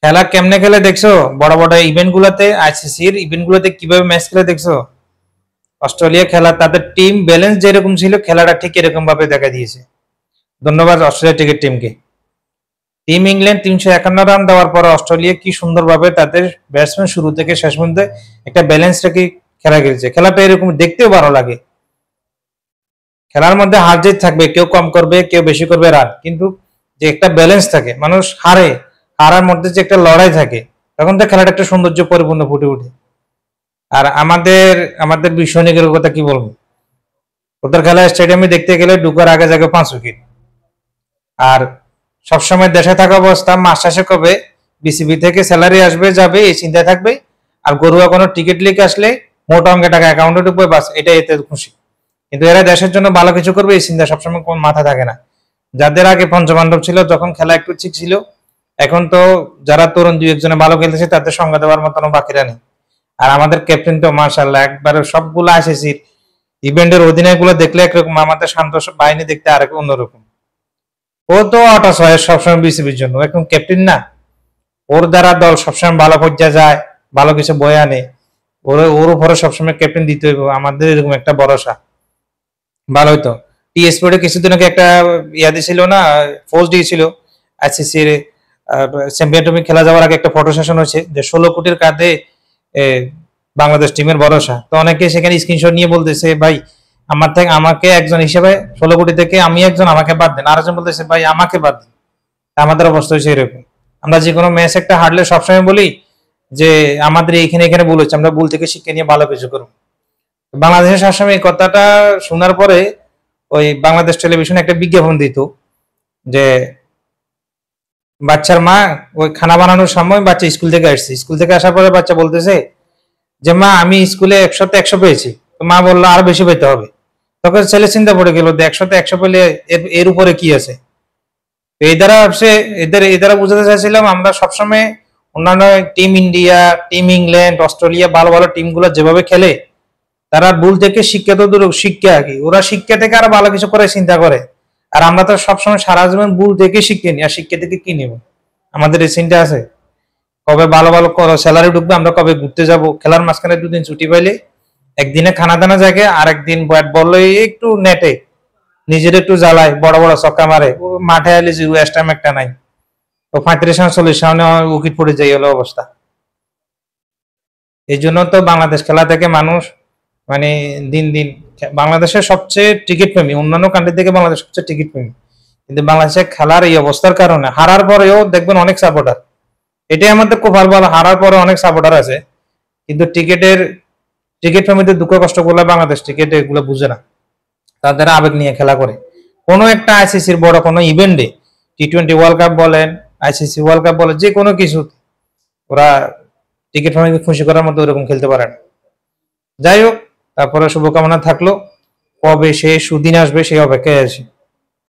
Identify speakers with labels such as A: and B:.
A: খেলা কেমনে খেলে দেখছো? বড় বড় ইভেন্ট গুলাতে, আইসিসির ইভেন্ট গুলাতে কিভাবে ম্যাচ খেলে দেখছো? অস্ট্রেলিয়া খেলা তাদের টিম ব্যালেন্স যেরকম ছিল খেলাটা ঠিক এরকম ভাবে দেখা দিয়েছে। ধন্যবাদ অস্ট্রেলিয়া ক্রিকেট টিমকে। টিম ইংল্যান্ড 351 রান দেওয়ার পর অস্ট্রেলিয়া কি সুন্দরভাবে তাদের ব্যাটসম্যান শুরু থেকে শেষ পর্যন্ত একটা ব্যালেন্স রেখে খেলা খেলছে। খেলাটা এরকম দেখতেও ভালো লাগে। খেলার মধ্যে হার জিত থাকবে, কেউ কম করবে কেউ বেশি করবে রান, কিন্তু যে একটা ব্যালেন্স থাকে, মানুষ হারার মধ্যে যে একটা লড়াই থাকে, তখন তো খেলাটা একটা সৌন্দর্য পরিপূর্ণ ফুটে ওঠে। আর আমাদের আমাদের বিশ্ব সৈনিকের কথা কি বলবো, ওদের খেলা স্টেডিয়ামে দেখতে গেলে ঢুকার আগে জায়গা 5 উইকেট। আর সবসময় দেশে থাকা অবস্থা মাস শেষে কবে বিসিবি থেকে স্যালারি আসবে যাবে এই চিন্তায় থাকবে। আর গরুয়া কোনো টিকিট লিখে আসলে মোটা অঙ্কের টাকা অ্যাকাউন্টে ঢুকবে, বাস এটা এতে খুশি। কিন্তু এরা দেশের জন্য ভালো কিছু করবে এই চিন্তা সবসময় কোন মাথা থাকে না। যাদের আগে পঞ্চপাণ্ডব ছিল যখন খেলা একটু ঠিক ছিল, এখন তো যারা তরুণ দুই একজনে ভালো খেলতেছে তাদের সংজ্ঞা দেওয়ার মতন বাকিরা নেই। আর আমাদের ক্যাপ্টেন তো মার্শাল্লাহ একবারে সবগুলো আইসিসির ইভেন্টের অধিনায়ক গুলো দেখলে একরকম, আমাদের শান্ত বাহিনী দেখতে আরেক অন্যরকম। ও তো হতাশ হয় সবসময় বিসিবির জন্য, একদম ক্যাপ্টেন না, ওর দ্বারা দল সবসময় ভালো পর্যায়ে যায়, ভালো কিছু বয়ে আনে। ওর উপরে সবসময় ক্যাপ্টেন দিতে হইব, আমাদের এরকম একটা ভরসা। ভালো হইতো। টি স্পোর্টে কিছুদিন আগে একটা ইয়া দিছিল না, পোস্ট দিয়েছিল আইসিসির চ্যাম্পিয়ন ট্রফি খেলা যাওয়ার আগে একটা ফটো সেশন হয়েছে যে 16 কোটির কাঁধে বাংলাদেশ টিমের ভরসা। তো অনেকে সেখানে স্ক্রিনশট নিয়ে বলতেছে ভাই আমাকে একজন হিসেবে 16 কোটি থেকে আমি একজন, আমাকে বাদ দেন। আরেকজন বলতেছে ভাই আমাকে বাদ দেন। আমাদের অবস্থা হচ্ছে এরকম। আমরা যে কোনো ম্যাচ একটা হারলে সবসময় বলি যে আমাদের এখানে এখানে ভুল হচ্ছে, আমরা ভুল থেকে শিক্ষা নিয়ে ভালো কিছু করবো। বাংলাদেশের সবসময় এই কথাটা শোনার পরে ওই বাংলাদেশ টেলিভিশনে একটা বিজ্ঞাপন দিত যে বাচ্চার মা ওই খানা বানানোর সময় বাচ্চা স্কুল থেকে আসছে, স্কুল থেকে আসার পরে বাচ্চা বলতেছে যে মা আমি স্কুলে 100তে 100 পেয়েছি। তো মা বললো আরো বেশি পেতে হবে। তখন ছেলে চিন্তা পড়ে গেল 100তে 100 পেলে এর উপরে কি আছে। এই দ্বারা এই দ্বারা বুঝাতে চাইছিলাম আমরা সবসময় অন্যান্য team India, team England, Australia ভালো ভালো টিমগুলো যেভাবে খেলে, তারা ভুল থেকে শিক্ষা তো দূর, শিক্ষা কি ওরা শিক্ষা থেকে আরো ভালো কিছু করে চিন্তা করে। আর আমরা তো সবসময় সারা জীবন ভুল থেকে শিক্ষা নিই, আর শিক্ষা থেকে কি নিব? আমাদের এই চিন্তা আছে কবে ভালো ভালো স্যালারি ঢুকবে, আমরা কবে ঘুরতে যাব, খেলার মাঝখানে 2 দিন ছুটি পাইলে একদিনে খানা দানা জাগে, আর একদিন ব্যাট বল একটু নেটে নিজের একটু জ্বালায়, বড় বড় ছক্কা মারে। ও মাঠে আইলে জিরো টাইম একটা নাই, ও 35 রান 40 রানে উইকেট পড়ে যায়, হলো অবস্থা। এই জন্য তো বাংলাদেশ খেলা থেকে মানুষ মানে দিন দিন, বাংলাদেশের সবচেয়ে টিকিট প্রেমী, অন্যান্য কান্ট্রি থেকে বাংলাদেশ সবচেয়ে টিকিট প্রেমী, কিন্তু বাংলাদেশের খেলার এই অবস্থার কারণে হারার পরেও দেখবেন অনেক সাপোর্টার। এটাই আমাদের খুব ভালো ভালো, হারার পরে অনেক সাপোর্টার আছে, কিন্তু টিকিট প্রেমীদের দুঃখ কষ্ট করলে বাংলাদেশ টিকিট এগুলো বুঝে না, তাদের আবেগ নিয়ে খেলা করে। কোনো একটা আইসিসির বড় কোনো ইভেন্টে, টি20 ওয়ার্ল্ড কাপ বলেন, আইসিসি ওয়ার্ল্ড কাপ বলেন, যে কোনো কিছু ওরা টিকিট প্রেমীকে খুশি করার মতো ওরকম খেলতে পারে না। যাই হোক, তারপরে শুভকামনা থাকলো, কবে সে সুদিন আসবে সেই অপেক্ষায় আছি।